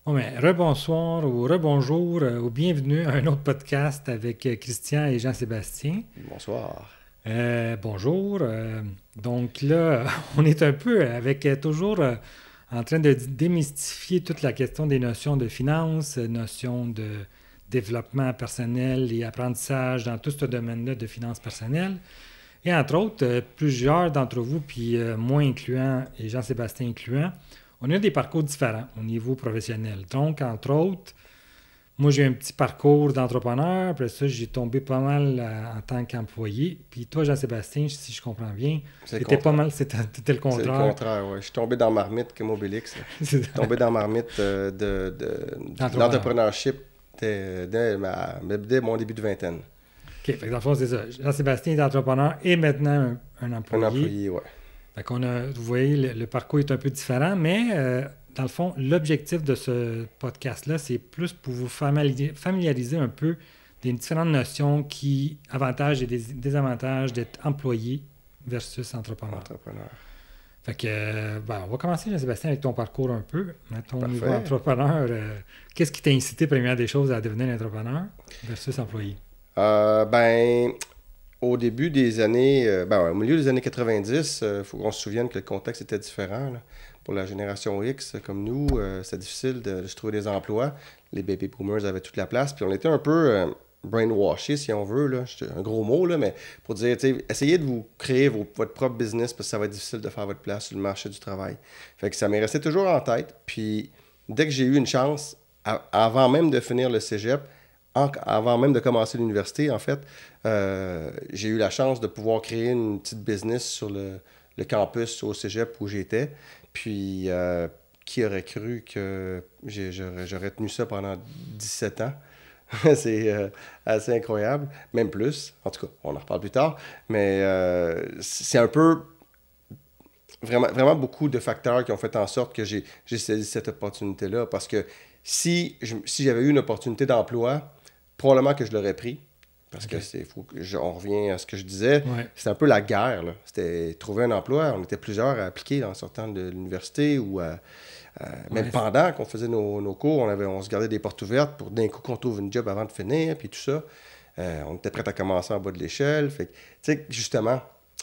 Bon, ben, rebonsoir ou rebonjour ou bienvenue à un autre podcast avec Christian et Jean-Sébastien. Bonsoir. Bonjour. Donc là, on est un peu avec toujours en train de démystifier toute la question des notions de finance, notions de développement personnel et apprentissage dans tout ce domaine-là de finances personnelles. Et entre autres, plusieurs d'entre vous, puis moi incluant et Jean-Sébastien incluant, on a des parcours différents au niveau professionnel. Donc, entre autres, moi, j'ai un petit parcours d'entrepreneur. Après ça, j'ai tombé pas mal en tant qu'employé. Puis toi, Jean-Sébastien, si je comprends bien, c'était pas mal, c'était le contraire. C'est le contraire, oui. Je suis tombé dans marmite comme Obélix. Je suis tombé dans marmite d'entrepreneurship dès mon début de vingtaine. OK, fait que dans le fond, c'est ça. Jean-Sébastien est entrepreneur et maintenant un employé. Un employé, oui. Fait qu'on a, vous voyez, le parcours est un peu différent, mais dans le fond, l'objectif de ce podcast-là, c'est plus pour vous familiariser un peu des différentes notions avantages et désavantages d'être employé versus entrepreneur. Fait que, on va commencer, Jean-Sébastien, avec ton parcours un peu. À ton niveau entrepreneur, qu'est-ce qui t'a incité, première des choses, à devenir entrepreneur versus employé? Au début des années, au milieu des années 90, il faut qu'on se souvienne que le contexte était différent. Là. Pour la génération X, comme nous, c'était difficile de se trouver des emplois. Les baby boomers avaient toute la place. Puis on était un peu brainwashés, si on veut. Là. C'est un gros mot, là, mais pour dire, essayez de vous créer votre propre business parce que ça va être difficile de faire votre place sur le marché du travail. Fait que ça m'est resté toujours en tête. Puis dès que j'ai eu une chance, avant même de finir le cégep, avant même de commencer l'université, en fait, j'ai eu la chance de pouvoir créer une petite business sur le campus au cégep où j'étais. Puis, qui aurait cru que j'aurais tenu ça pendant 17 ans? C'est assez incroyable, même plus. En tout cas, on en reparle plus tard. Mais c'est un peu vraiment, vraiment beaucoup de facteurs qui ont fait en sorte que j'ai saisi cette opportunité-là. Parce que si j'avais eu une opportunité d'emploi, probablement que je l'aurais pris. Parce que on revient à ce que je disais. Ouais. C'était un peu la guerre. Là. C'était trouver un emploi. On était plusieurs à appliquer en sortant de l'université ou même pendant qu'on faisait nos cours, on se gardait des portes ouvertes pour d'un coup qu'on trouve une job avant de finir, puis tout ça. On était prêts à commencer en bas de l'échelle. Fait que, tu sais, justement,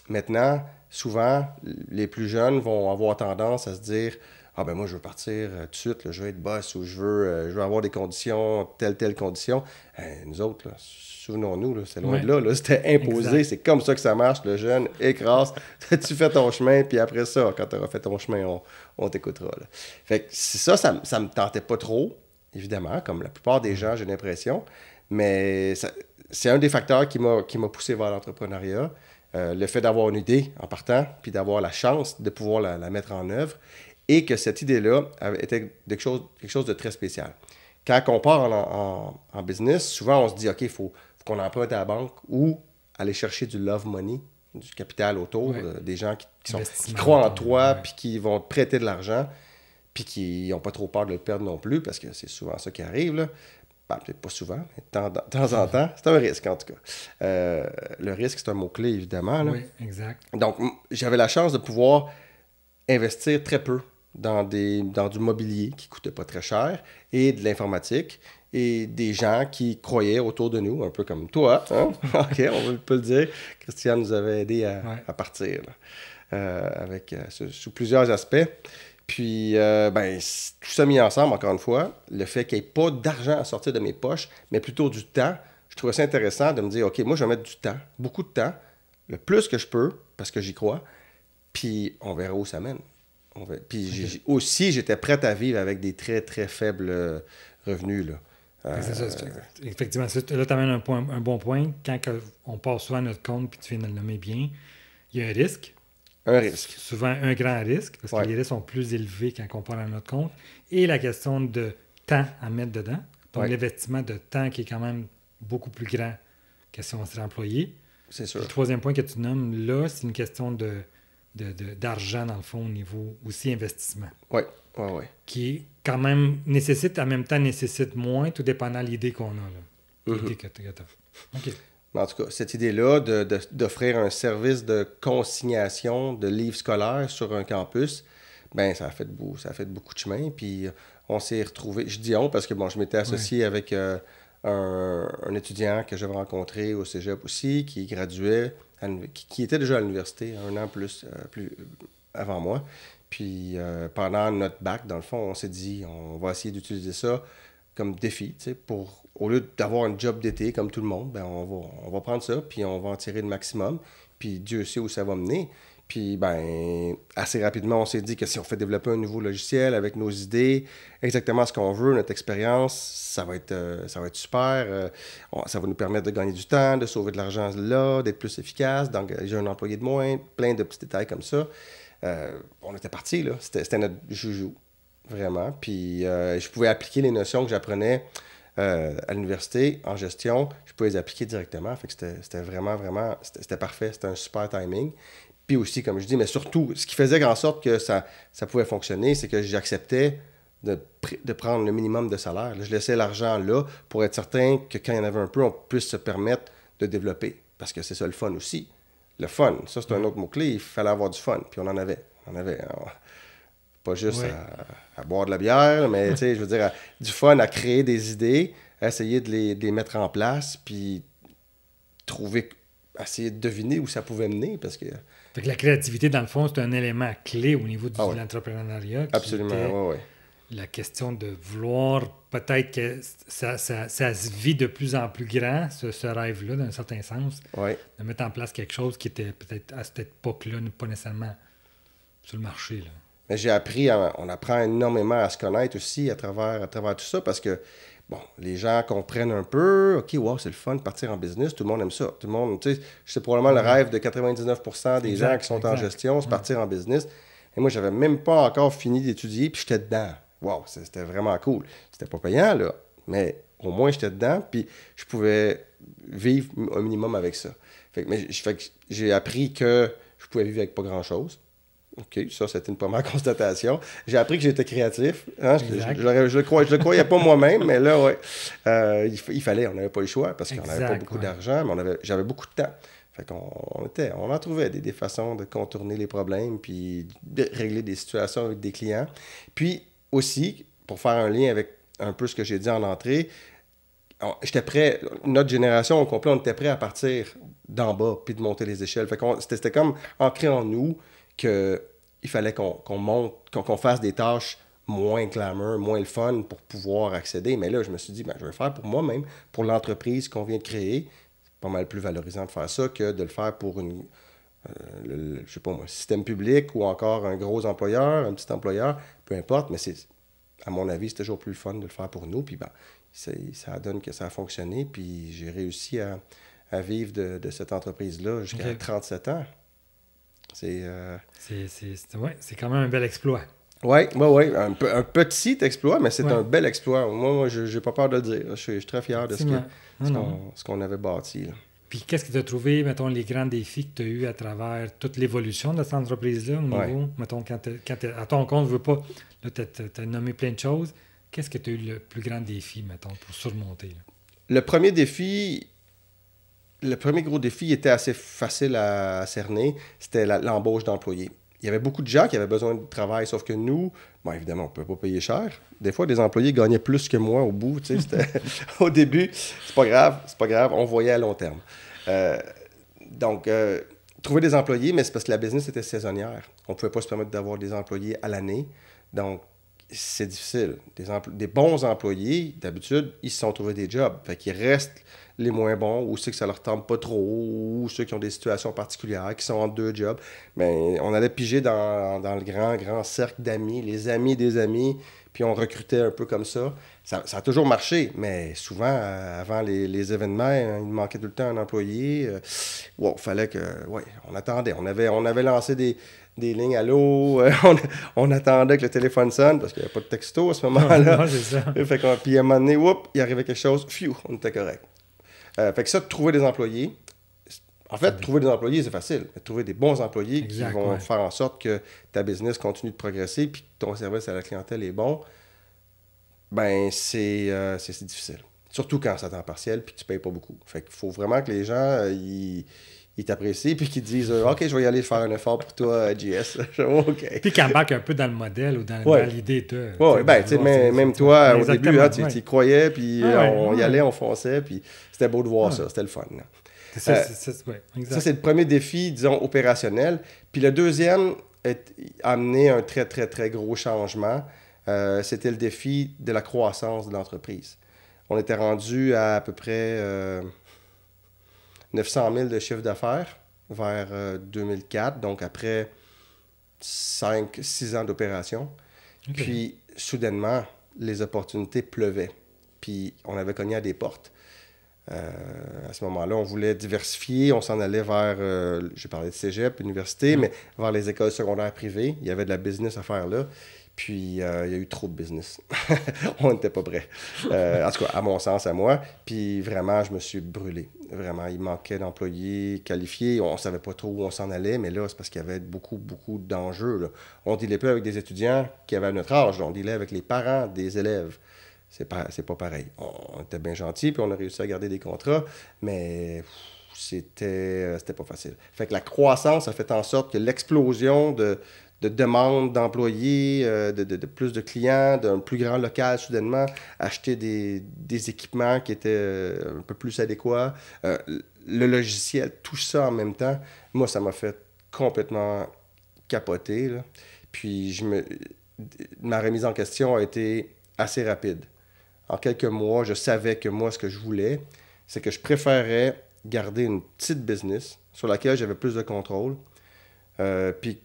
maintenant, souvent, les plus jeunes vont avoir tendance à se dire « Ah ben moi, je veux partir tout de suite, là, je veux être boss ou je veux avoir des conditions, telle condition. » Nous autres, là, souvenons-nous, là, c'est loin de là. C'était imposé, c'est comme ça que ça marche. Le jeune écrase, tu fais ton chemin, puis après ça, quand tu auras fait ton chemin, on t'écoutera. Là. Fait que ça me tentait pas trop, évidemment, comme la plupart des gens, j'ai l'impression. Mais c'est un des facteurs qui m'a poussé vers l'entrepreneuriat. Le fait d'avoir une idée en partant, puis d'avoir la chance de pouvoir la mettre en œuvre, et que cette idée-là était quelque chose de très spécial. Quand on part en business, souvent on se dit « OK, il faut qu'on emprunte à la banque ou aller chercher du love money, du capital autour, des gens qui croient en toi, puis qui vont te prêter de l'argent, puis qui n'ont pas trop peur de le perdre non plus, parce que c'est souvent ça qui arrive, là. Peut-être pas souvent, mais de temps en temps. C'est un risque, en tout cas. Le risque, c'est un mot-clé, évidemment. Là. Oui, exact. Donc, j'avais la chance de pouvoir investir très peu dans du mobilier qui ne coûtait pas très cher et de l'informatique et des gens qui croyaient autour de nous, un peu comme toi. Hein? OK, on peut le dire. Christian nous avait aidé à partir sous plusieurs aspects. Puis, tout ça mis ensemble, encore une fois, le fait qu'il n'y ait pas d'argent à sortir de mes poches, mais plutôt du temps, je trouvais ça intéressant de me dire, OK, moi, je vais mettre du temps, beaucoup de temps, le plus que je peux, parce que j'y crois, puis on verra où ça mène. Puis aussi, j'étais prêt à vivre avec des très, très faibles revenus, là. C'est ça, effectivement, là, tu amènes un bon point. Quand on part souvent à notre compte, puis tu viens de le nommer bien, il y a un risque. Un risque. Souvent un grand risque, parce que les risques sont plus élevés quand on part à notre compte. Et la question de temps à mettre dedans. Donc, l'investissement de temps qui est quand même beaucoup plus grand que si on serait employé. C'est sûr. Le troisième point que tu nommes là, c'est une question d'argent, dans le fond, au niveau aussi investissement. Oui. Qui quand même nécessite moins, tout dépendant de l'idée qu'on a. Là. L'idée que tu as. OK. En tout cas, cette idée-là d'offrir un service de consignation de livres scolaires sur un campus, ça a fait beaucoup de chemin. Puis on s'est retrouvés. Je dis on parce que bon, je m'étais associé avec un étudiant que j'avais rencontré au cégep aussi, qui graduait, qui était déjà à l'université, un an plus avant moi. Puis pendant notre bac, dans le fond, on s'est dit, on va essayer d'utiliser ça comme défi, tu sais, pour, au lieu d'avoir un job d'été comme tout le monde, ben on va prendre ça, puis on va en tirer le maximum, puis Dieu sait où ça va mener. Puis, ben, assez rapidement, on s'est dit que si on fait développer un nouveau logiciel avec nos idées, exactement ce qu'on veut, notre expérience, ça va être super. Ça va nous permettre de gagner du temps, de sauver de l'argent là, d'être plus efficace, d'engager un employé de moins, plein de petits détails comme ça. On était partis, là. C'était notre joujou, vraiment. Puis, je pouvais appliquer les notions que j'apprenais à l'université en gestion. Je pouvais les appliquer directement. Fait que c'était vraiment, c'était parfait. C'était un super timing. Puis aussi, comme je dis, mais surtout, ce qui faisait en sorte que ça pouvait fonctionner, c'est que j'acceptais de prendre le minimum de salaire. Là, je laissais l'argent là pour être certain que quand il y en avait un peu, on puisse se permettre de développer. Parce que c'est ça le fun aussi. Le fun, ça c'est un autre mot-clé, il fallait avoir du fun. Puis on en avait. Pas juste à boire de la bière, mais tu sais, je veux dire, du fun à créer des idées, à essayer de les mettre en place, puis essayer de deviner où ça pouvait mener, parce que... Fait que la créativité, dans le fond, c'est un élément clé au niveau de l'entrepreneuriat. Absolument, oui. La question de vouloir, peut-être que ça se vit de plus en plus grand, ce rêve-là, d'un certain sens, de mettre en place quelque chose qui était peut-être à cette époque-là, pas nécessairement sur le marché, là. Mais on apprend énormément à se connaître aussi à travers tout ça, parce que, bon, les gens comprennent un peu, OK, wow, c'est le fun de partir en business, tout le monde aime ça. Tout le monde, tu sais, c'est probablement le rêve de 99% des gens qui sont en gestion, c'est partir en business. Et moi, j'avais même pas encore fini d'étudier, puis j'étais dedans. Wow, c'était vraiment cool. C'était pas payant, là, mais au moins j'étais dedans, puis je pouvais vivre un minimum avec ça. Fait que j'ai appris que je pouvais vivre avec pas grand-chose. OK, ça, c'était une première constatation. J'ai appris que j'étais créatif. Hein? Je le croyais pas moi-même, mais là, ouais. Il fallait, on n'avait pas le choix parce qu'on n'avait pas beaucoup d'argent, mais j'avais beaucoup de temps. Fait on en trouvait des façons de contourner les problèmes puis de régler des situations avec des clients. Puis aussi, pour faire un lien avec un peu ce que j'ai dit en entrée, j'étais prêt, notre génération au complet, on était prêt à partir d'en bas puis de monter les échelles. Fait c'était comme ancré en nous qu'il fallait qu'on monte, qu'on fasse des tâches moins glamour, moins le fun pour pouvoir accéder. Mais là, je me suis dit, je vais le faire pour moi-même, pour l'entreprise qu'on vient de créer. C'est pas mal plus valorisant de faire ça que de le faire pour je sais pas moi, système public ou encore un gros employeur, un petit employeur, peu importe, mais à mon avis, c'est toujours plus le fun de le faire pour nous. Puis ça donne que ça a fonctionné. Puis j'ai réussi à vivre de cette entreprise-là jusqu'à 37 ans. C'est quand même un bel exploit. Oui. Un petit exploit, mais c'est un bel exploit. Moi je n'ai pas peur de le dire. Je suis très fier de ce qu'on avait bâti. Là. Puis qu'est-ce que tu as trouvé, mettons, les grands défis que tu as eus à travers toute l'évolution de cette entreprise-là au niveau, mettons, quand à ton compte, je veux pas, là, tu as nommé plein de choses. Qu'est-ce que tu as eu le plus grand défi, mettons, pour surmonter? Là? Le premier gros défi était assez facile à cerner, c'était l'embauche d'employés. Il y avait beaucoup de gens qui avaient besoin de travail, sauf que nous, évidemment, on ne peut pas payer cher. Des fois, des employés gagnaient plus que moi au bout. Au début, c'est pas grave, on voyait à long terme. Donc, trouver des employés, mais c'est parce que la business était saisonnière. On ne pouvait pas se permettre d'avoir des employés à l'année. Donc, c'est difficile. Des bons employés, d'habitude, ils se sont trouvés des jobs. Fait qu'ils restent les moins bons, ou ceux que ça leur tente pas trop, ou ceux qui ont des situations particulières, qui sont en 2 jobs. Mais on allait piger dans le grand cercle d'amis, les amis des amis, puis on recrutait un peu comme ça. Ça a toujours marché, mais souvent, avant les événements, il manquait tout le temps un employé. Fallait que... on attendait. On avait lancé des lignes à l'eau. On attendait que le téléphone sonne, parce qu'il n'y avait pas de texto à ce moment-là. Non, c'est ça. Puis à un moment donné, il arrivait quelque chose, on était correct. Fait que ça, de trouver des employés, en fait, trouver des employés, c'est facile. Mais trouver des bons employés qui vont faire en sorte que ta business continue de progresser puis que ton service à la clientèle est bon, c'est difficile. Surtout quand c'est à temps partiel puis que tu ne payes pas beaucoup. Fait qu'il faut vraiment que les gens, ils ils t'apprécient, puis qu'ils te disent OK, je vais y aller faire un effort pour toi, JS. OK. Puis qu'ils embarquent un peu dans le modèle ou dans l'idée de. Oui, ben, tu sais, même toi, au début, hein, tu y croyais, puis on y allait, on fonçait, puis c'était beau de voir ça, c'était le fun. Ça, c'est le premier défi, disons, opérationnel. Puis le deuxième a amené un très, très, très gros changement. C'était le défi de la croissance de l'entreprise. On était rendu à peu près 900 000 de chiffre d'affaires vers 2004, donc après 5-6 ans d'opération. Okay. Puis, soudainement, les opportunités pleuvaient. Puis, on avait cogné à des portes. À ce moment-là, on voulait diversifier. On s'en allait vers, j'ai parlé de cégep, université, mais vers les écoles secondaires privées. Il y avait de la business à faire là. Puis, il y a eu trop de business. On n'était pas prêts. En tout cas, à mon sens, à moi. Puis, vraiment, je me suis brûlé. Vraiment, il manquait d'employés qualifiés. On ne savait pas trop où on s'en allait, mais là, c'est parce qu'il y avait beaucoup, beaucoup d'enjeux. Là. On ne dealait plus avec des étudiants qui avaient notre âge. Là. On dealait avec les parents des élèves. C'est pas pareil. On était bien gentils, puis on a réussi à garder des contrats, mais c'était pas facile. Fait que la croissance a fait en sorte que l'explosion de demandes d'employés, de plus de clients, d'un plus grand local soudainement, acheter des équipements qui étaient un peu plus adéquats, le logiciel, tout ça en même temps, moi, ça m'a fait complètement capoter. Là. Puis ma remise en question a été assez rapide. En quelques mois, je savais que moi, ce que je voulais, c'est que je préférais garder une petite business sur laquelle j'avais plus de contrôle, puis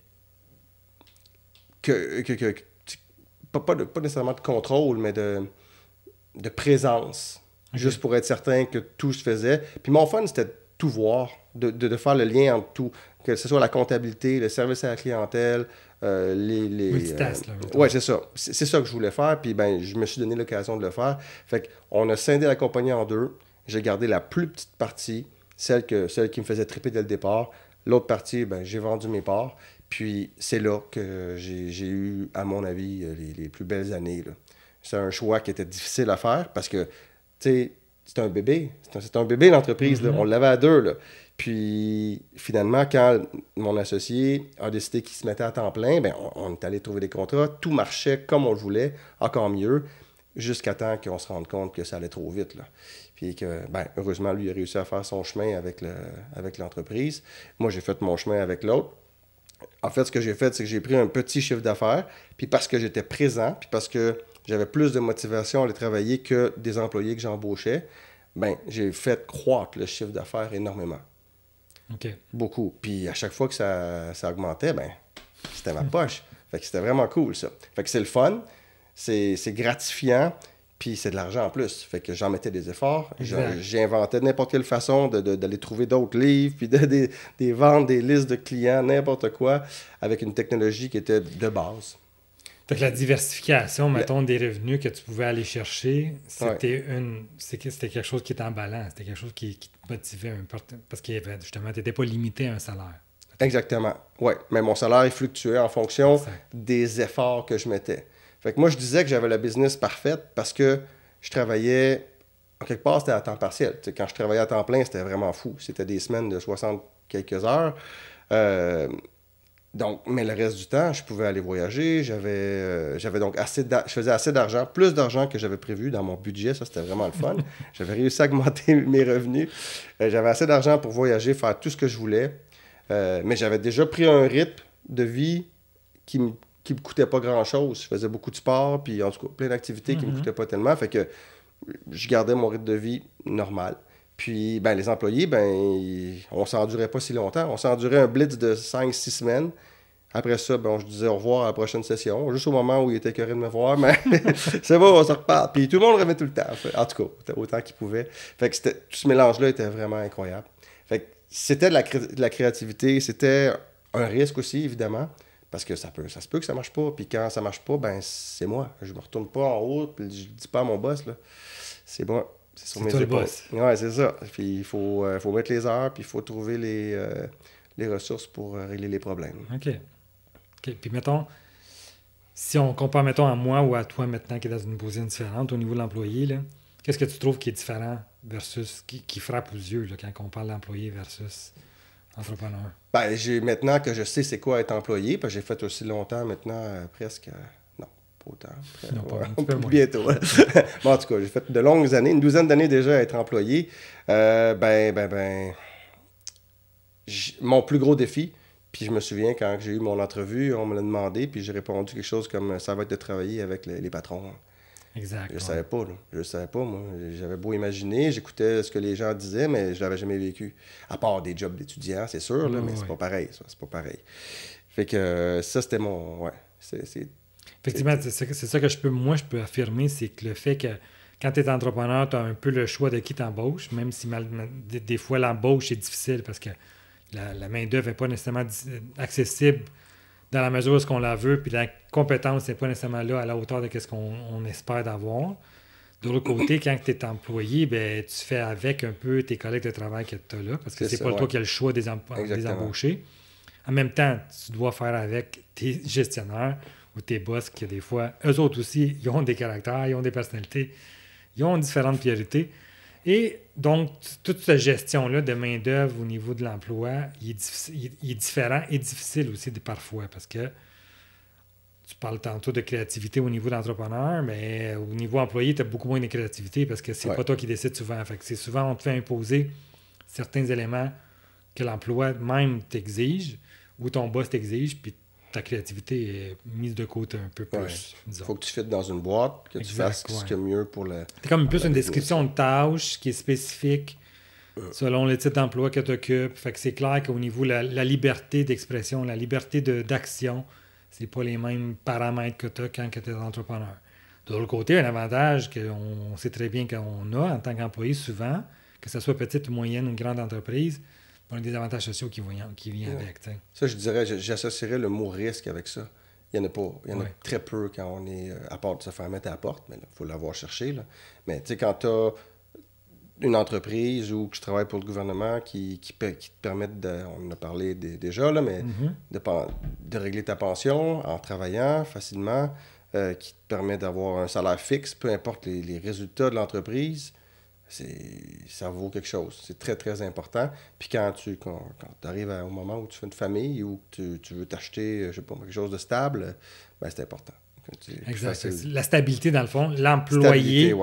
pas nécessairement de contrôle, mais de présence, juste pour être certain que tout se faisait. Puis mon fun, c'était de tout voir, de faire le lien entre tout, que ce soit la comptabilité, le service à la clientèle, multitask, là. Oui, c'est ça. C'est ça que je voulais faire, puis ben, je me suis donné l'occasion de le faire. Fait qu'on a scindé la compagnie en deux. J'ai gardé la plus petite partie, celle qui me faisait triper dès le départ. L'autre partie, ben, j'ai vendu mes parts. Puis c'est là que j'ai eu, à mon avis, les plus belles années. Là. C'est un choix qui était difficile à faire parce que, tu sais, c'est un bébé. C'est un bébé, l'entreprise. Là. On l'avait à deux. Là. Puis, finalement, quand mon associé a décidé qu'il se mettait à temps plein, ben, on est allé trouver des contrats. Tout marchait comme on le voulait, encore mieux, jusqu'à temps qu'on se rende compte que ça allait trop vite. Là. Puis que, ben, heureusement, lui a réussi à faire son chemin avec l'entreprise. Moi, j'ai fait mon chemin avec l'autre. En fait, ce que j'ai fait, c'est que j'ai pris un petit chiffre d'affaires, puis parce que j'étais présent, puis parce que j'avais plus de motivation à aller travailler que des employés que j'embauchais, ben, j'ai fait croître le chiffre d'affaires énormément. Okay. Beaucoup. Puis à chaque fois que ça augmentait, ben, c'était ma poche. Fait que c'était vraiment cool, ça. Fait que c'est le fun, c'est gratifiant, puis c'est de l'argent en plus. Fait que j'en mettais des efforts. J'inventais n'importe quelle façon d'aller trouver d'autres livres, puis de vendre des listes de clients, n'importe quoi, avec une technologie qui était de base. Fait que la diversification, mettons, des revenus que tu pouvais aller chercher, c'était quelque chose qui était en balance. C'était quelque chose qui te motivait un peu. Parce que justement, tu n'étais pas limité à un salaire. Exactement. Oui. Mais mon salaire, il fluctuait en fonction des efforts que je mettais. Fait que moi, je disais que j'avais la business parfaite parce que je travaillais, en quelque part, c'était à temps partiel. T'sais, quand je travaillais à temps plein, c'était vraiment fou. C'était des semaines de 60 quelques heures. Donc, mais le reste du temps, je pouvais aller voyager. J'avais donc je faisais assez d'argent, plus d'argent que j'avais prévu dans mon budget. Ça, c'était vraiment le fun. J'avais réussi à augmenter mes revenus. J'avais assez d'argent pour voyager, faire tout ce que je voulais. Mais j'avais déjà pris un rythme de vie qui me coûtait pas grand-chose. Je faisais beaucoup de sport, puis en tout cas, plein d'activités qui me coûtaient pas tellement. Fait que je gardais mon rythme de vie normal. Puis, ben, les employés, ben, on s'endurait pas si longtemps. On s'endurait un blitz de 5-6 semaines. Après ça, ben, je disais au revoir à la prochaine session. Juste au moment où il était écœuré de me voir, mais c'est bon, on se repart. Puis tout le monde revenait tout le temps. En tout cas, autant qu'il pouvait. Fait que tout ce mélange-là était vraiment incroyable. Fait que c'était de la créativité. C'était un risque aussi, évidemment. Parce que ça se peut que ça marche pas. Puis quand ça marche pas, ben c'est moi. Je me retourne pas en haut, puis je dis pas à mon boss, là. C'est moi. C'est sur mes épaules. Ouais, c'est ça. Puis il faut mettre les heures, puis il faut trouver les ressources pour régler les problèmes. OK. Puis mettons, si on compare, mettons, à moi ou à toi maintenant qui est dans une position différente au niveau de l'employé, là, qu'est-ce que tu trouves qui est différent versus qui frappe aux yeux là, quand on parle d'employé versus entrepreneur? Ben, maintenant que je sais c'est quoi être employé, parce que j'ai fait aussi longtemps maintenant, presque... non, pas autant. Non, pas Ouais, un petit peu moins. bientôt. Bon, en tout cas, j'ai fait de longues années, une douzaine d'années déjà à être employé. Mon plus gros défi, puis je me souviens quand j'ai eu mon entrevue, on me l'a demandé, puis j'ai répondu quelque chose comme ça va être de travailler avec les patrons. Exact. Je savais pas, là. Je savais pas, moi. J'avais beau imaginer, j'écoutais ce que les gens disaient, mais je l'avais jamais vécu. À part des jobs d'étudiant, c'est sûr, là, mais c'est pas pareil, ça. C'est pas pareil. Fait que ça, c'était mon... Ouais. Effectivement, c'est ça que je peux affirmer, c'est que le fait que quand tu es entrepreneur, tu as un peu le choix de qui t'embauche, même si des fois l'embauche est difficile parce que la main-d'œuvre n'est pas nécessairement accessible dans la mesure où ce qu'on la veut, puis la compétence n'est pas nécessairement là à la hauteur de ce qu'on espère d'avoir. De l'autre côté, quand tu es employé, ben, tu fais avec un peu tes collègues de travail que tu as là, parce que c'est pas toi qui as le choix des embaucher. En même temps, tu dois faire avec tes gestionnaires ou tes boss qui, des fois, eux autres aussi, ils ont des caractères, ils ont des personnalités, ils ont différentes priorités. Et donc, toute cette gestion-là de main-d'œuvre au niveau de l'emploi, il est différent et difficile aussi parfois parce que tu parles tantôt de créativité au niveau d'entrepreneur, mais au niveau employé, tu as beaucoup moins de créativité parce que c'est pas toi qui décides souvent. Fait que c'est souvent, on te fait imposer certains éléments que l'emploi même t'exige ou ton boss t'exige, puis ta créativité est mise de côté un peu plus. Il faut que tu fittes dans une boîte, que tu fasses ce qu'il y a mieux pour le... C'est comme plus une description de tâche qui est spécifique selon le type d'emploi que tu occupes. Fait que c'est clair qu'au niveau de la liberté d'expression, la liberté d'action, c'est pas les mêmes paramètres que tu as quand tu es entrepreneur. De l'autre côté, un avantage qu'on sait très bien qu'on a en tant qu'employé souvent, que ce soit petite, moyenne ou grande entreprise, on a des avantages sociaux qui viennent avec. T'sais. Ça, je dirais, j'associerais le mot risque avec ça. Il y en a pas. Il y en a très peu quand on est... à part de se faire mettre à la porte, mais il faut l'avoir cherché. Là. Mais tu sais, quand tu as une entreprise ou que je travaille pour le gouvernement qui te permettent de... On en a parlé déjà, là, mais de régler ta pension en travaillant facilement, qui te permet d'avoir un salaire fixe, peu importe les résultats de l'entreprise, ça vaut quelque chose. C'est très, très important. Puis quand tu arrives au moment où tu fais une famille ou que tu veux t'acheter, je sais pas, quelque chose de stable, ben c'est important. Exact. La stabilité, dans le fond, l'employé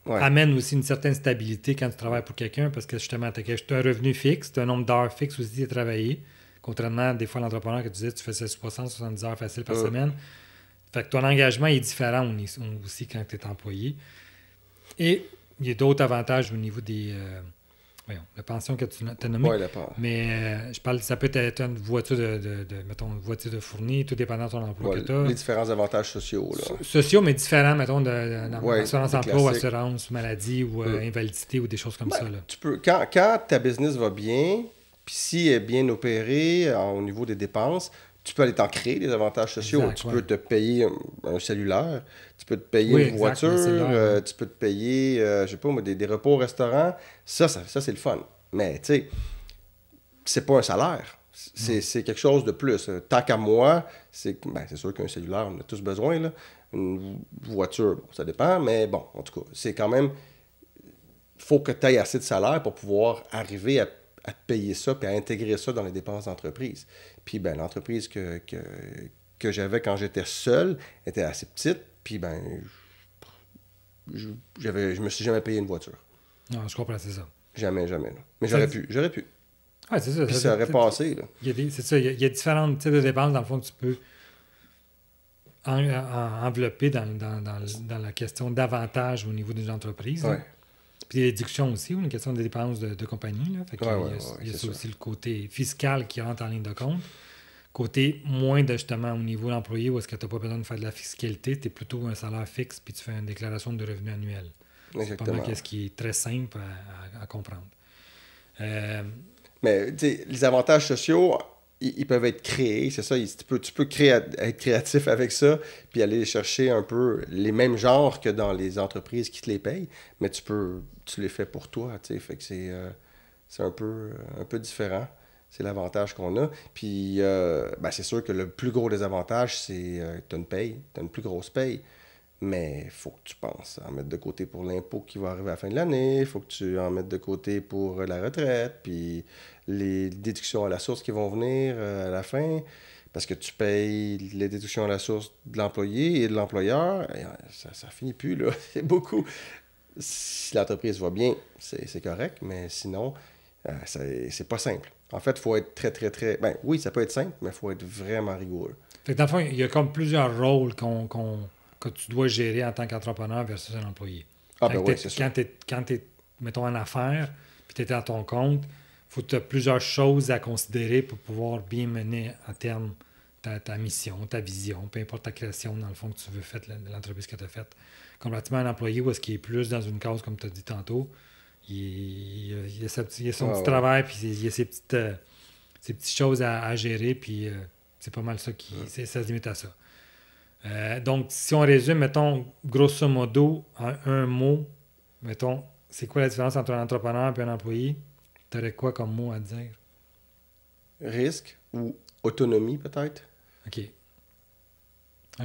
amène aussi une certaine stabilité quand tu travailles pour quelqu'un parce que justement, tu as un revenu fixe, tu as un nombre d'heures fixes aussi à travailler. Contrairement, des fois, l'entrepreneur que tu disais, tu fais 60-70 heures faciles par semaine. Fait que ton engagement est différent aussi quand tu es employé. Et il y a d'autres avantages au niveau des... la pension que tu as nommée. Oui, la pension. Mais je parle, ça peut être une voiture mettons, une voiture de fournie, tout dépendant de ton emploi que tu as. Les différents avantages sociaux. Là. Sociaux, mais différents, mettons, assurance emploi ou assurance maladie ou invalidité ou des choses comme ça. Là. Tu peux, quand ta business va bien, puis si elle est bien opérée au niveau des dépenses, tu peux aller t'en créer des avantages sociaux. Tu peux te payer un cellulaire, tu peux te payer une voiture, tu peux te payer, je sais pas moi, des repas au restaurant. Ça c'est le fun. Mais tu sais, c'est pas un salaire. C'est quelque chose de plus. Tant qu'à moi, c'est sûr qu'un cellulaire, on a tous besoin. Là. Une voiture, ça dépend, mais bon, en tout cas, c'est quand même... Il faut que tu aies assez de salaire pour pouvoir arriver à te payer ça puis à intégrer ça dans les dépenses d'entreprise. Puis ben l'entreprise que j'avais quand j'étais seul était assez petite, puis ben je me suis jamais payé une voiture. Non, je comprends, c'est ça. Jamais, là. Mais j'aurais pu. Ouais, c'est ça. Puis ça aurait passé, là. C'est ça, il y a différentes types de dépenses, dans le fond, que tu peux envelopper dans la question d'avantages au niveau des entreprises. Ouais. Puis les déductions aussi, une question de dépenses de compagnie. Là. Fait que il y a ça aussi le côté fiscal qui rentre en ligne de compte. Côté moins justement au niveau de l'employé où est-ce que tu n'as pas besoin de faire de la fiscalité, tu es plutôt un salaire fixe puis tu fais une déclaration de revenus annuel. C'est pas mal ce qui est très simple à comprendre. Mais les avantages sociaux, ils peuvent être créés, c'est ça. Tu peux être créatif avec ça, puis aller chercher un peu les mêmes genres que dans les entreprises qui te les payent, mais tu les fais pour toi, tu sais. Fait que c'est un peu différent. C'est l'avantage qu'on a. Puis, c'est sûr que le plus gros des avantages, c'est que tu as une paye, tu as une plus grosse paye. Mais il faut que tu penses à en mettre de côté pour l'impôt qui va arriver à la fin de l'année. Il faut que tu en mettes de côté pour la retraite, puis les déductions à la source qui vont venir à la fin. Parce que tu payes les déductions à la source de l'employé et de l'employeur. Et ça finit plus, là. C'est beaucoup. Si l'entreprise va bien, c'est correct, mais sinon, c'est pas simple. En fait, il faut être très, très, très... Ben oui, ça peut être simple, mais il faut être vraiment rigoureux. Fait que dans le fond, il y a comme plusieurs rôles que tu dois gérer en tant qu'entrepreneur versus un employé. Ah ben oui, c'est sûr. Quand tu es, mettons, en affaires, puis tu es à ton compte, il faut que tu aies plusieurs choses à considérer pour pouvoir bien mener à terme ta mission, ta vision, peu importe ta création, dans le fond, que tu veux faire de l'entreprise que tu as faite. Comparativement à un employé où est-ce qu'il est plus dans une case, comme tu as dit tantôt, il y a son petit travail, puis il y a ses petites choses à gérer, puis c'est pas mal ça ça se limite à ça. Donc, si on résume, mettons, grosso modo, en un mot, mettons, c'est quoi la différence entre un entrepreneur et un employé? Tu aurais quoi comme mot à dire? Risque ou autonomie, peut-être. OK.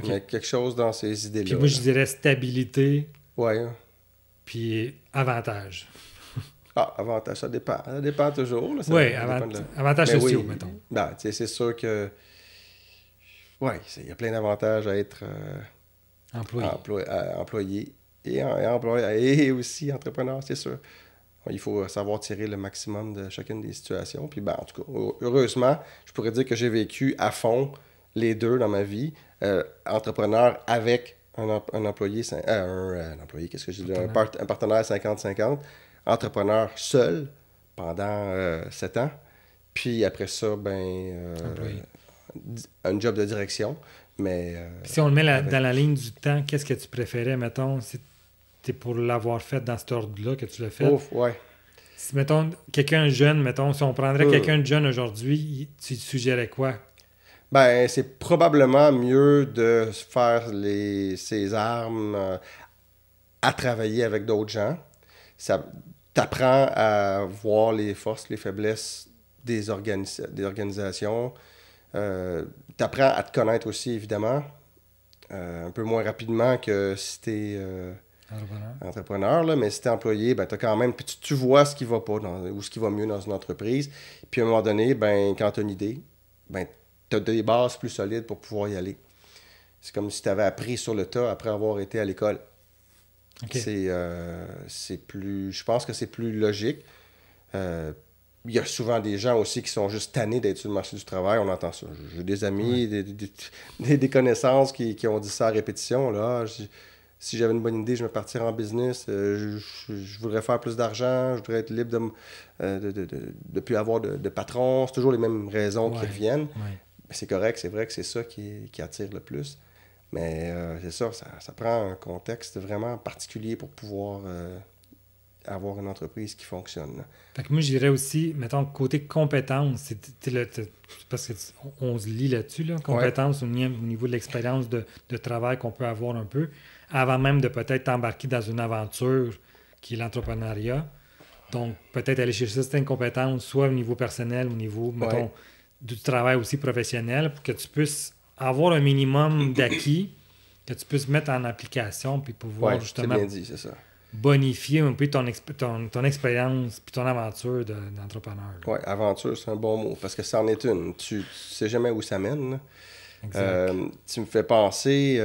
Mais quelque chose dans ces idées-là. Puis moi, je dirais stabilité. Ouais. Puis avantage. Ah, avantage, ça dépend. Ça dépend toujours. Oui, avantages sociaux, mettons. Ben, c'est sûr que... Oui, il y a plein d'avantages à être employé et aussi entrepreneur, c'est sûr. Il faut savoir tirer le maximum de chacune des situations. Puis, ben, en tout cas, heureusement, je pourrais dire que j'ai vécu à fond les deux dans ma vie. Entrepreneur avec un employé, un employé, qu'est-ce que je dis? Un partenaire 50-50. Entrepreneur seul pendant 7 ans. Puis après ça, un job de direction. Mais, si on le met dans la ligne du temps, qu'est-ce que tu préférais, mettons, si tu es pour l'avoir fait dans cet ordre-là que tu l'as fait? Ouf, ouais. Si, mettons, quelqu'un jeune, mettons, si on prendrait quelqu'un de jeune aujourd'hui, tu suggérais quoi? Ben, c'est probablement mieux de faire ses armes à travailler avec d'autres gens. Ça t'apprend à voir les forces, les faiblesses des organisations. T'apprends à te connaître aussi, évidemment. Un peu moins rapidement que si t'es entrepreneur, là, mais si t'es employé, ben, t'as quand même... Puis tu vois ce qui va pas ou ce qui va mieux dans une entreprise. Puis à un moment donné, ben, quand t'as une idée, ben, t'as des bases plus solides pour pouvoir y aller. C'est comme si t'avais appris sur le tas après avoir été à l'école. Okay. C'est plus... Je pense que c'est plus logique. Il y a souvent des gens aussi qui sont juste tannés d'être sur le marché du travail. On entend ça. J'ai des amis, des connaissances qui ont dit ça à répétition. Là. Si j'avais une bonne idée, je me partirais en business. Je voudrais faire plus d'argent. Je voudrais être libre de plus avoir de patron. C'est toujours les mêmes raisons qui reviennent. Ouais. C'est correct. C'est vrai que c'est ça qui attire le plus. Mais c'est ça prend un contexte vraiment particulier pour pouvoir avoir une entreprise qui fonctionne. Fait que moi, je dirais aussi, mettons, côté compétences, parce qu'on se lit là-dessus, là, compétences au niveau de l'expérience de travail qu'on peut avoir un peu, avant même de peut-être t'embarquer dans une aventure qui est l'entrepreneuriat. Donc, peut-être aller chercher certaines compétences, soit au niveau personnel, au niveau, mettons, du travail aussi professionnel, pour que tu puisses avoir un minimum d'acquis, que tu puisses mettre en application, puis pouvoir justement... c'est bien dit, c'est ça. Bonifier un peu ton expérience puis ton aventure d'entrepreneur. Oui, aventure, c'est un bon mot, parce que ça en est une. Tu sais jamais où ça mène. Tu me fais penser...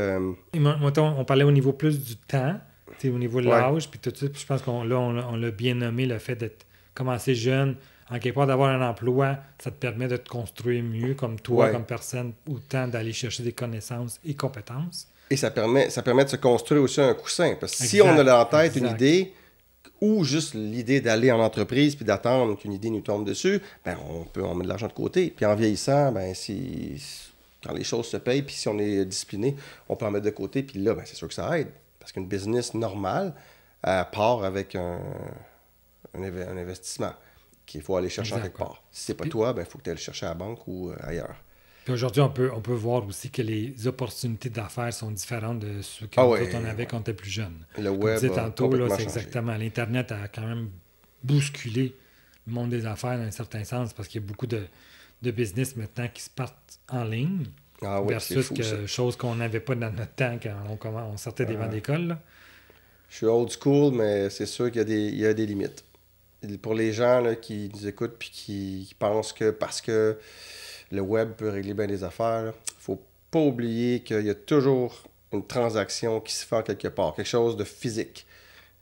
On parlait au niveau plus du temps, au niveau de l'âge, puis tout ça. Puis je pense qu'on l'a bien nommé, le fait d'être commencé jeune, en quelque part d'avoir un emploi, ça te permet de te construire mieux comme toi, comme personne, autant d'aller chercher des connaissances et compétences. Et ça permet de se construire aussi un coussin. Parce que si on a en tête une idée, ou juste l'idée d'aller en entreprise puis d'attendre qu'une idée nous tombe dessus, ben on met de l'argent de côté. Puis en vieillissant, ben quand les choses se payent, puis si on est discipliné, on peut en mettre de côté. Puis là, ben, c'est sûr que ça aide. Parce qu'une business normale, elle part avec un investissement qu'il faut aller chercher quelque part. Si c'est pas toi, ben il faut que tu ailles le chercher à la banque ou ailleurs. Puis aujourd'hui, on peut voir aussi que les opportunités d'affaires sont différentes de ceux qu'on avait quand on était plus jeune. Le web, comme tantôt, là, c'est exactement. L'Internet a quand même bousculé le monde des affaires dans un certain sens parce qu'il y a beaucoup de business maintenant qui se partent en ligne. Ah oui, c'est versus fou, ça. chose qu'on n'avait pas dans notre temps quand on sortait des bancs d'école. Là. Je suis old school, mais c'est sûr il y a des limites. Et pour les gens là, qui nous écoutent puis qui pensent que parce que le web peut régler bien des affaires, il ne faut pas oublier qu'il y a toujours une transaction qui se fait en quelque part, quelque chose de physique.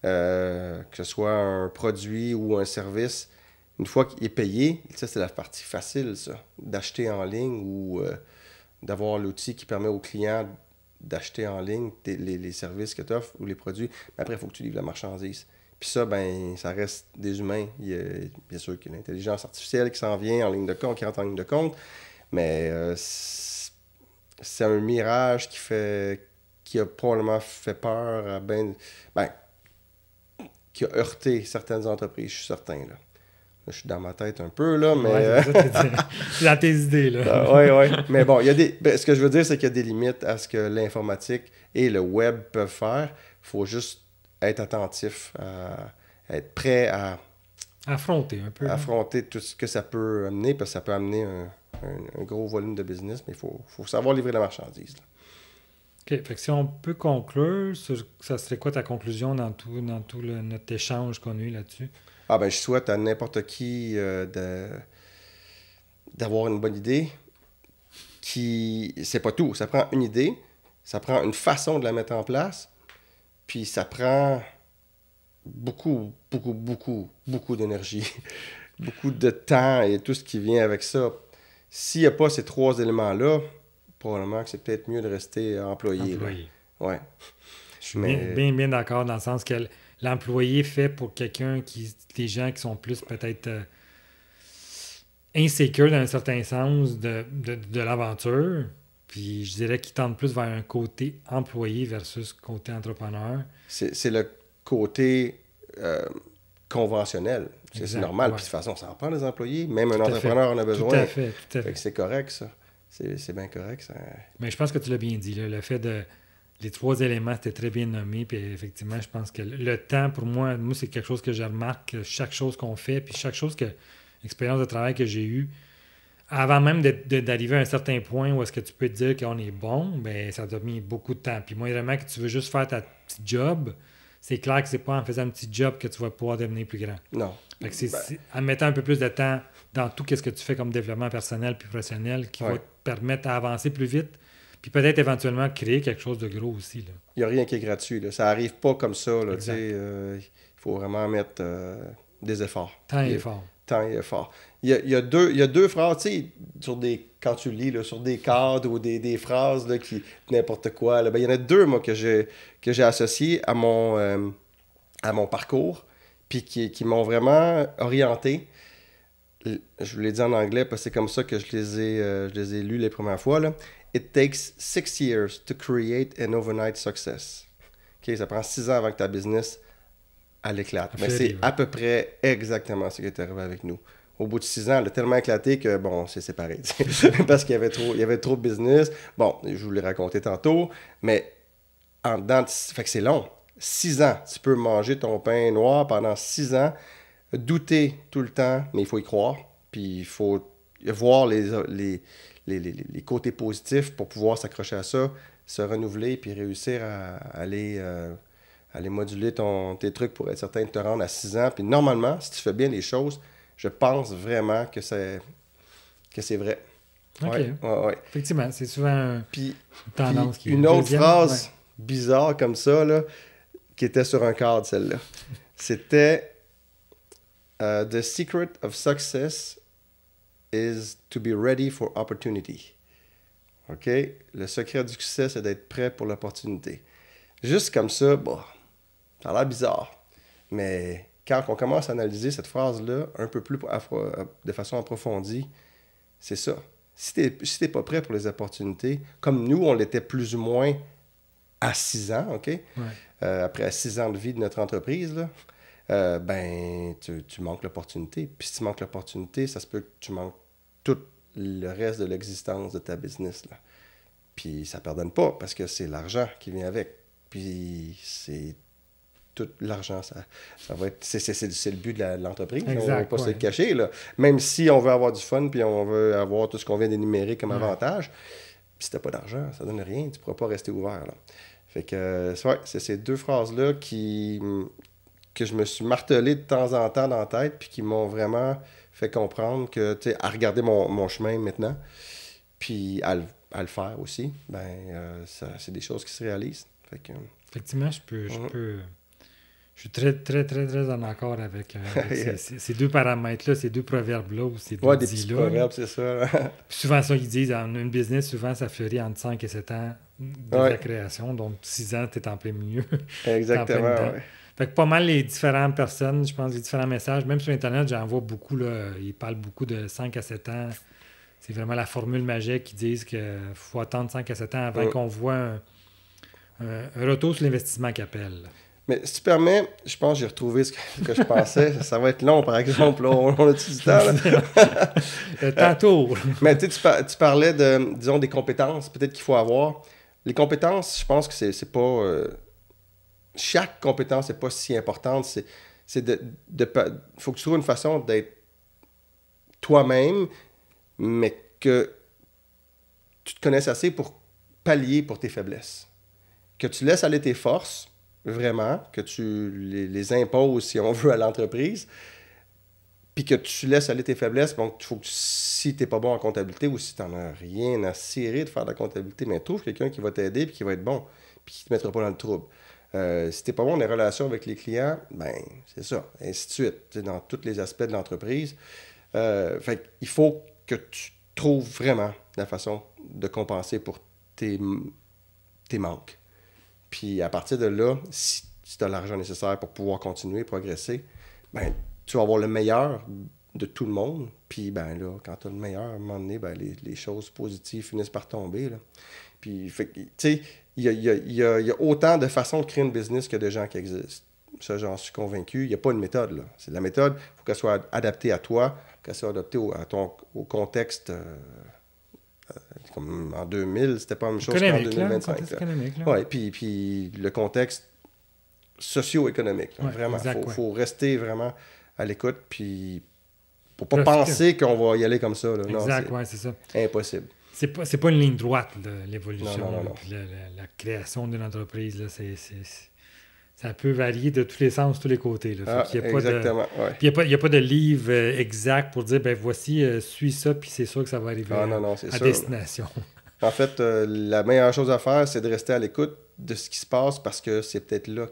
Que ce soit un produit ou un service, une fois qu'il est payé, ça c'est la partie facile, ça, d'acheter en ligne ou d'avoir l'outil qui permet au client d'acheter en ligne les services que tu offres ou les produits. Mais après, il faut que tu livres la marchandise. Puis ça, ben, ça reste des humains. Il y a, bien sûr qu'il y a l'intelligence artificielle qui s'en vient en ligne de compte, qui rentre en ligne de compte, mais c'est un mirage qui a probablement fait peur à qui a heurté certaines entreprises, je suis certain. Là, je suis dans ma tête un peu, là, mais... Ouais, c'est dans tes idées, là. Oui. Mais bon, ce que je veux dire, c'est qu'il y a des limites à ce que l'informatique et le web peuvent faire. Il faut juste être attentif, être prêt à affronter un peu. Affronter tout ce que ça peut amener, parce que ça peut amener un gros volume de business, mais il faut savoir livrer la marchandise. Là. OK. Fait que si on peut conclure, ça serait quoi ta conclusion dans tout notre échange qu'on a eu là-dessus? Ah ben, je souhaite à n'importe qui d'avoir une bonne idée. C'est pas tout. Ça prend une idée, ça prend une façon de la mettre en place, puis ça prend beaucoup d'énergie, beaucoup de temps et tout ce qui vient avec ça. S'il n'y a pas ces trois éléments-là, probablement que c'est peut-être mieux de rester employé. Ouais. Je suis bien d'accord dans le sens que l'employé fait pour des gens qui sont plus peut-être insécures dans un certain sens de l'aventure. Puis je dirais qu'ils tendent plus vers un côté employé versus côté entrepreneur. C'est le côté conventionnel. C'est normal. Puis de toute façon, ça en prend des employés. Même un entrepreneur en a besoin. Tout à fait. Fait que c'est correct, ça. C'est bien correct. Ça... Mais je pense que tu l'as bien dit. Là, le fait de... Les trois éléments, c'était très bien nommé. Puis effectivement, je pense que le temps, pour moi, c'est quelque chose que je remarque. Chaque chose qu'on fait, puis chaque chose l'expérience de travail que j'ai eue, avant même d'arriver à un certain point où est-ce que tu peux te dire qu'on est bon, ben ça t'a mis beaucoup de temps. Puis moi, vraiment, que tu veux juste faire ta petite job, c'est clair que c'est pas en faisant un petit job que tu vas pouvoir devenir plus grand. Non. Fait que c'est en mettant un peu plus de temps dans tout ce que tu fais comme développement personnel puis professionnel qui va te permettre d'avancer plus vite. Puis peut-être éventuellement créer quelque chose de gros aussi. Là. Il n'y a rien qui est gratuit. Là. Ça n'arrive pas comme ça. Il faut vraiment mettre des efforts. Temps et effort. Il y a deux phrases, tu sais, quand tu lis là, sur des cadres ou des phrases là, qui n'importe quoi. Là, ben, il y en a deux, moi, que j'ai associées à mon parcours, puis qui m'ont vraiment orienté. Je vous l'ai dit en anglais, parce que c'est comme ça que je les ai lus les premières fois. Là. It takes 6 years to create an overnight success. Okay, ça prend 6 ans avant que ta business elle éclate. Mais c'est à peu près exactement ce qui est arrivé avec nous. Au bout de 6 ans, elle a tellement éclaté que, bon, c'est séparé. Parce qu'il y avait trop de business. Bon, je vous l'ai raconté tantôt, mais en dedans, fait que c'est long. 6 ans. Tu peux manger ton pain noir pendant 6 ans, douter tout le temps, mais il faut y croire. Puis il faut voir les côtés positifs pour pouvoir s'accrocher à ça, se renouveler, puis réussir à aller moduler tes trucs pour être certain de te rendre à 6 ans. Puis normalement, si tu fais bien les choses, je pense vraiment que c'est vrai. OK. Ouais. Effectivement, c'est souvent une tendance qui est... Une autre phrase bizarre comme ça, là, qui était sur un cadre, celle-là. C'était The secret of success is to be ready for opportunity. OK? Le secret du succès, c'est d'être prêt pour l'opportunité. Juste comme ça, bon, ça a l'air bizarre. Mais quand on commence à analyser cette phrase-là un peu plus de façon approfondie, c'est ça. Si t'es pas prêt pour les opportunités, comme nous, on l'était plus ou moins à 6 ans, OK? Ouais. Après 6 ans de vie de notre entreprise, là, tu manques l'opportunité. Puis si tu manques l'opportunité, ça se peut que tu manques tout le reste de l'existence de ta business, là. Puis ça ne pardonne pas, parce que c'est l'argent qui vient avec. Puis c'est tout l'argent, ça va être... C'est le but de l'entreprise. Exact, on ne va pas se le cacher, là. Même si on veut avoir du fun, puis on veut avoir tout ce qu'on vient d'énumérer comme avantage, Puis si t'as pas d'argent, ça donne rien, tu pourras pas rester ouvert, là. Fait que, c'est ces deux phrases-là que je me suis martelé de temps en temps dans la tête, puis qui m'ont vraiment fait comprendre que, tu sais, à regarder mon chemin maintenant, puis à le faire aussi, c'est des choses qui se réalisent. Fait que, effectivement, je suis très, très, très, très en accord avec ces deux paramètres-là, ces deux proverbes-là, ou ces deux ouais, des petits dits-là. proverbes, c'est ça. Puis souvent, ça, ils disent, en une business, souvent, ça fleurit entre 5 et 7 ans de la création. Donc, 6 ans, tu es en plein milieu. Exactement, ouais. Fait que pas mal les différentes personnes, je pense, les différents messages, même sur Internet, j'en vois beaucoup, là, ils parlent beaucoup de 5 à 7 ans. C'est vraiment la formule magique qui disent qu'il faut attendre 5 à 7 ans avant qu'on voit un retour sur l'investissement qu'ils appellent. Mais si tu permets, je pense que j'ai retrouvé ce que je pensais. Ça va être long, par exemple. Là, on a-tu du temps? Tantôt. Mais tu parlais disons, des compétences peut-être qu'il faut avoir. Les compétences, je pense que c'est pas... chaque compétence n'est pas si importante. Faut que tu trouves une façon d'être toi-même, mais que tu te connaisses assez pour pallier pour tes faiblesses. Que tu laisses aller tes forces, vraiment, que tu les imposes, si on veut, à l'entreprise, puis que tu laisses aller tes faiblesses. Donc, il faut que si tu n'es pas bon en comptabilité ou si tu n'en as rien à cirer de faire de la comptabilité, mais trouve quelqu'un qui va t'aider puis qui va être bon, puis qui ne te mettra pas dans le trouble. Si tu n'es pas bon dans les relations avec les clients, ben c'est ça, ainsi de suite, dans tous les aspects de l'entreprise. Il faut que tu trouves vraiment la façon de compenser pour tes manques. Puis à partir de là, si tu as l'argent nécessaire pour pouvoir continuer, progresser, ben tu vas avoir le meilleur de tout le monde. Puis ben là, quand tu as le meilleur, à un moment donné, ben, les choses positives finissent par tomber, là. Puis, tu sais, il y a autant de façons de créer une business que de gens qui existent. Ça, j'en suis convaincu. Il n'y a pas une méthode, là. C'est la méthode, il faut qu'elle soit adaptée à toi, qu'elle soit adaptée au contexte. Comme en 2000, c'était pas la même chose qu'en 2025. Oui, puis le contexte socio-économique. Là, vraiment, il faut rester vraiment à l'écoute, puis pour pas penser qu'on va y aller comme ça. Là. Exact, oui, c'est ça. Impossible. C'est pas une ligne droite, là, l'évolution, non. Puis la création d'une entreprise. Là, ça peut varier de tous les sens, tous les côtés. Là. Exactement. Puis il n'y a pas de livre exact pour dire, ben voici, suis ça, puis c'est sûr que ça va arriver à destination. En fait, la meilleure chose à faire, c'est de rester à l'écoute de ce qui se passe parce que c'est peut-être là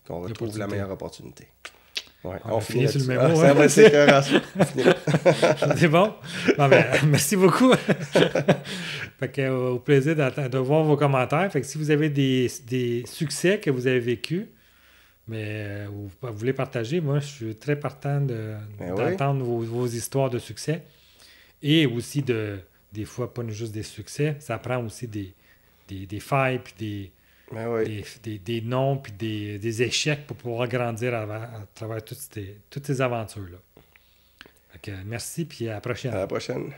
qu'on retrouve la meilleure opportunité. Ouais, on finit sur le même mot. Ça va être écœurant, c'est bon? Non, merci beaucoup. Fait que, au plaisir de voir vos commentaires. Fait que si vous avez des succès que vous avez vécus, mais vous voulez partager, moi, je suis très partant d'entendre vos histoires de succès. Et aussi, des fois, pas juste des succès, ça prend aussi des failles, puis des noms, puis des échecs pour pouvoir grandir à travers toutes ces aventures-là. Fait que, merci, puis à la prochaine. À la prochaine.